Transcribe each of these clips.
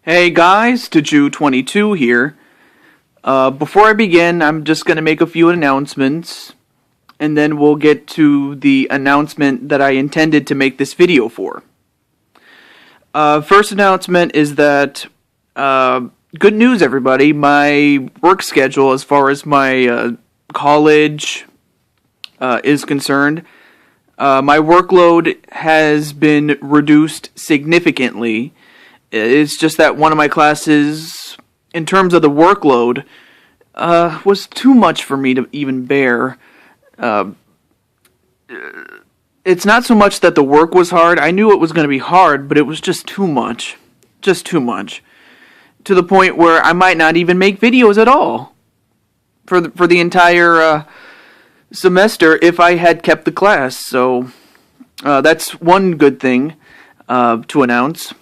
Hey guys, Taju22 here. Before I begin, I'm just going to make a few announcements, and then we'll get to the announcement that I intended to make this video for. First announcement is that, good news everybody, my work schedule as far as my college is concerned, my workload has been reduced significantly. It's just that one of my classes, in terms of the workload, was too much for me to even bear. It's not so much that the work was hard. I knew it was going to be hard, but it was just too much. Just too much. To the point where I might not even make videos at all for the entire semester if I had kept the class. So that's one good thing to announce.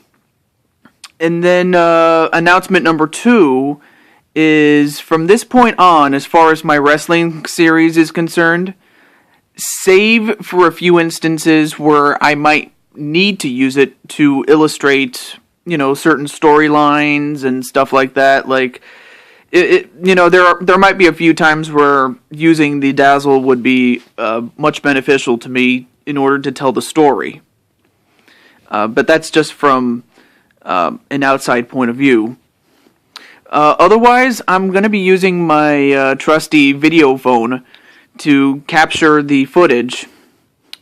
And then announcement number 2 is, from this point on, as far as my wrestling series is concerned, save for a few instances where I might need to use it to illustrate, certain storylines and stuff like that. Like, there might be a few times where using the Dazzle would be much beneficial to me in order to tell the story. But that's just from an outside point of view. Otherwise, I'm going to be using my trusty video phone to capture the footage,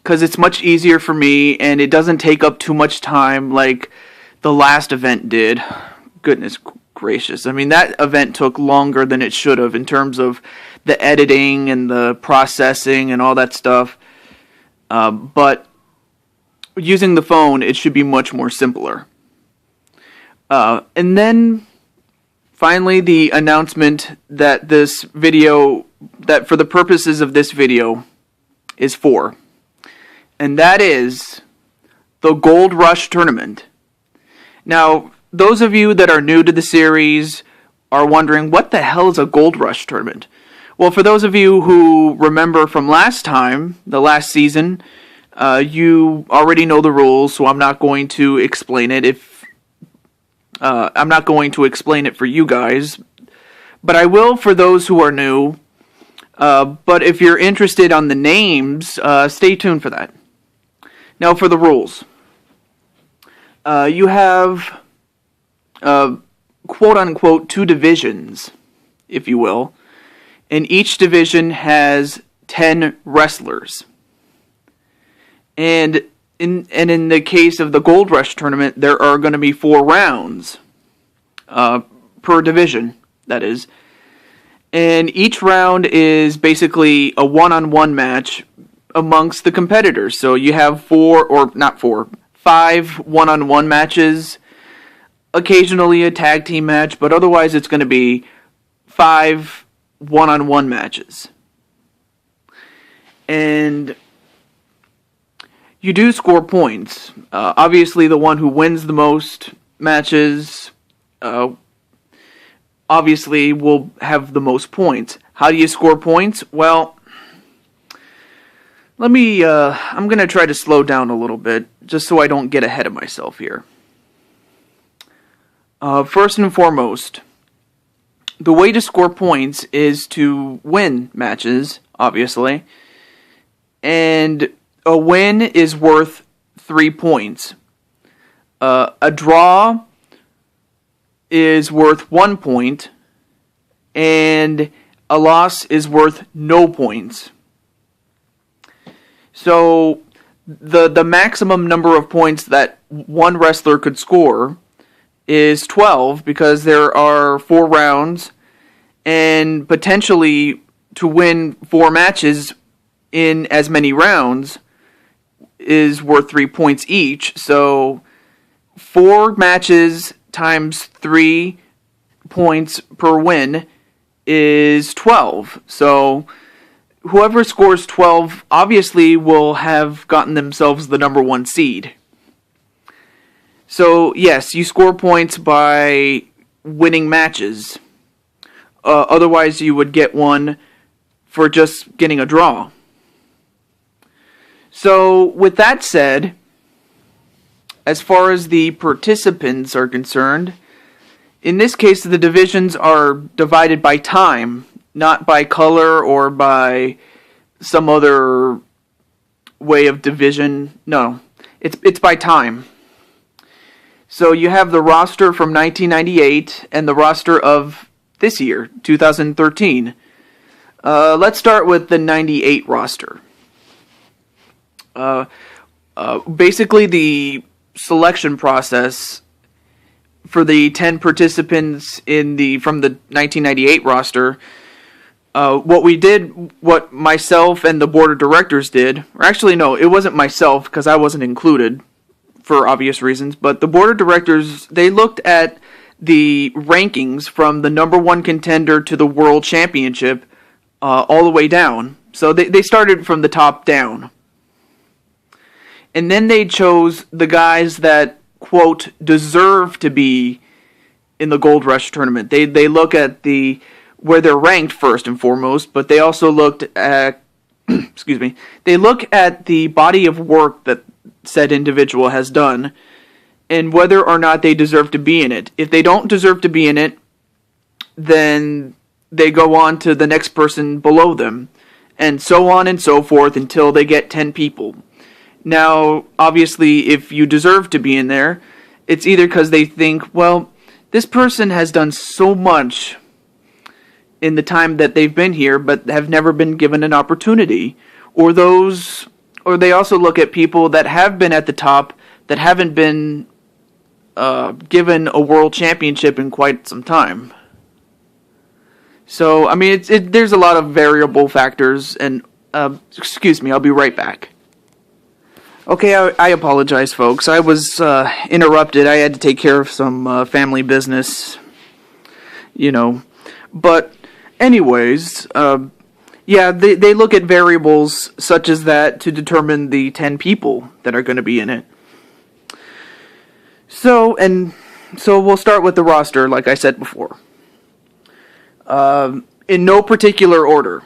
because it's much easier for me and it doesn't take up too much time like the last event did. Goodness gracious. I mean, that event took longer than it should have in terms of the editing and the processing and all that stuff. But using the phone, it should be much more simpler. And then, finally, the announcement that that for the purposes of this video, is for. And that is the Gold Rush Tournament. Now, those of you that are new to the series are wondering, what the hell is a Gold Rush Tournament? Well, for those of you who remember from last time, the last season, you already know the rules, so I'm not going to explain it I'm not going to explain it for you guys, but I will for those who are new. But if you're interested on the names, stay tuned for that. Now for the rules. You have, quote-unquote, 2 divisions, if you will, and each division has 10 wrestlers. And in the case of the Gold Rush Tournament, there are going to be 4 rounds per division, that is. And each round is basically a one-on-one match amongst the competitors. So you have 5 one-on-one matches, occasionally a tag team match, but otherwise it's going to be 5 one-on-one matches. And you do score points. Obviously, the one who wins the most matches, obviously will have the most points. How do you score points? Well, I'm going to try to slow down a little bit, just so I don't get ahead of myself here. First and foremost, the way to score points is to win matches, obviously, and a win is worth 3 points. A draw is worth 1 point, and a loss is worth no points. So the maximum number of points that one wrestler could score is 12, because there are 4 rounds, and potentially to win 4 matches in as many rounds is worth 3 points each. So 4 matches times 3 points per win is 12. So whoever scores 12 obviously will have gotten themselves the number 1 seed. So yes, you score points by winning matches. Otherwise you would get one for just getting a draw. So, with that said, as far as the participants are concerned, In this case, the divisions are divided by time, not by color or by some other way of division. No, it's by time. So you have the roster from 1998 and the roster of this year, 2013. Let's start with the 98 roster. Basically, the selection process for the 10 participants from the 1998 roster, what myself and the board of directors did, or actually no, it wasn't myself because I wasn't included for obvious reasons, but the board of directors, they looked at the rankings from the number one contender to the world championship all the way down. So they started from the top down. And then they chose the guys that, quote, deserve to be in the Gold Rush tournament. They look at where they're ranked first and foremost, but they also looked at, excuse me, they look at the body of work that said individual has done and whether or not they deserve to be in it. If they don't deserve to be in it, then they go on to the next person below them, and so on and so forth until they get 10 people. Now, obviously, if you deserve to be in there, it's either because they think, well, this person has done so much in the time that they've been here, but have never been given an opportunity, or they also look at people that have been at the top that haven't been given a world championship in quite some time. So, I mean, there's a lot of variable factors, and excuse me, I'll be right back. Okay, I apologize, folks. I was interrupted. I had to take care of some family business, But, anyways, yeah, they look at variables such as that to determine the 10 people that are going to be in it. So we'll start with the roster, like I said before. In no particular order.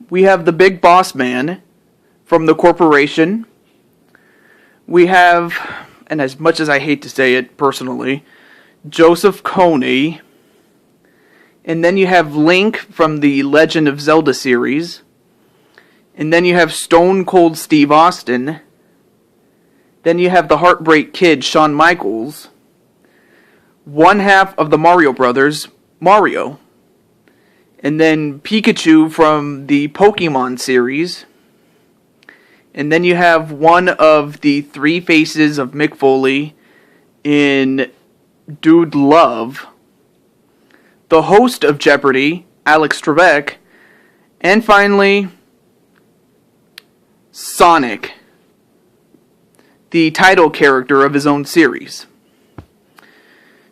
We have the big boss man from the corporation. We have, and as much as I hate to say it personally, Joseph Kony. And then you have Link from the Legend of Zelda series. And then you have Stone Cold Steve Austin. Then you have the Heartbreak Kid, Shawn Michaels. One half of the Mario Brothers, Mario. And then Pikachu from the Pokemon series. And then you have one of the three faces of Mick Foley in Dude Love. The host of Jeopardy, Alex Trebek. And finally, Sonic, the title character of his own series.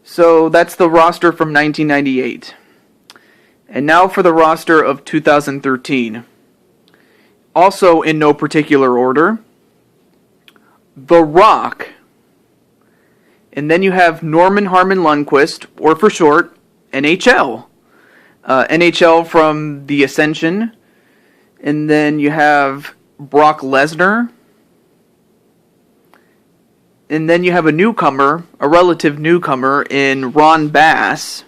So that's the roster from 1998. And now for the roster of 2013. Also in no particular order, The Rock. And then you have Norman Harmon Lundquist, or for short, NHL. NHL from The Ascension. And then you have Brock Lesnar. And then you have a newcomer, a relative newcomer, in Ron Bass.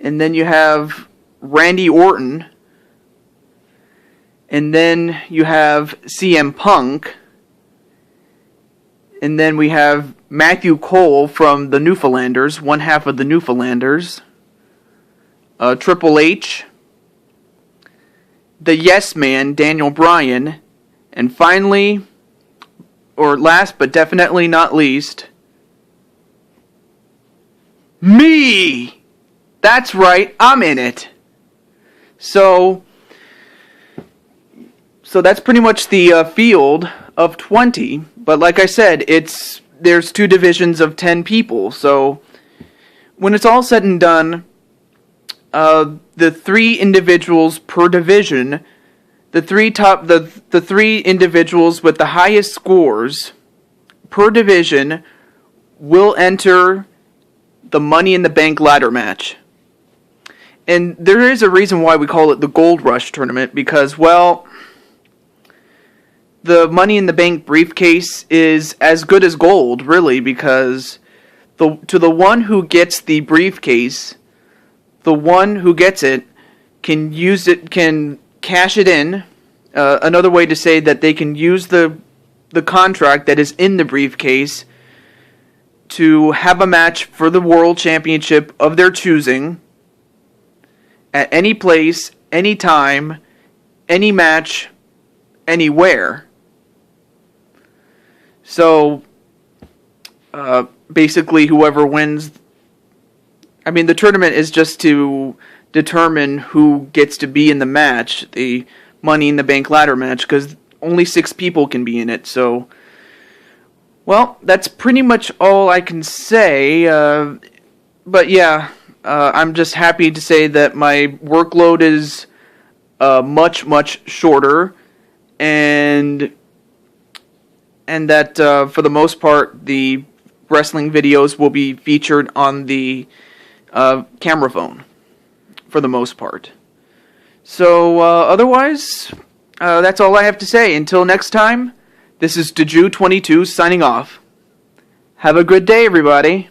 And then you have Randy Orton. And then you have CM Punk. And then we have Matthew Cole from the Newfoundlanders, one half of the Newfoundlanders. Triple H. The Yes Man, Daniel Bryan. And finally, or last but definitely not least, me! That's right, I'm in it. So that's pretty much the field of 20. But like I said, there's two divisions of 10 people. So when it's all said and done, the three individuals per division, the three individuals with the highest scores per division will enter the Money in the Bank ladder match. And there is a reason why we call it the Gold Rush tournament, because, well, the Money in the Bank briefcase is as good as gold, really, because To the one who gets the briefcase, the one who gets it can use it, can cash it in. Another way to say that they can use the contract that is in the briefcase to have a match for the World Championship of their choosing at any place, any time, any match, anywhere. So, basically, whoever wins... I mean, the tournament is just to determine who gets to be in the match, the Money in the Bank ladder match, because only 6 people can be in it, so... Well, that's pretty much all I can say, but yeah, I'm just happy to say that my workload is much, much shorter, and that for the most part, the wrestling videos will be featured on the camera phone, for the most part. So, otherwise, that's all I have to say. Until next time, this is Deju22 signing off. Have a good day, everybody.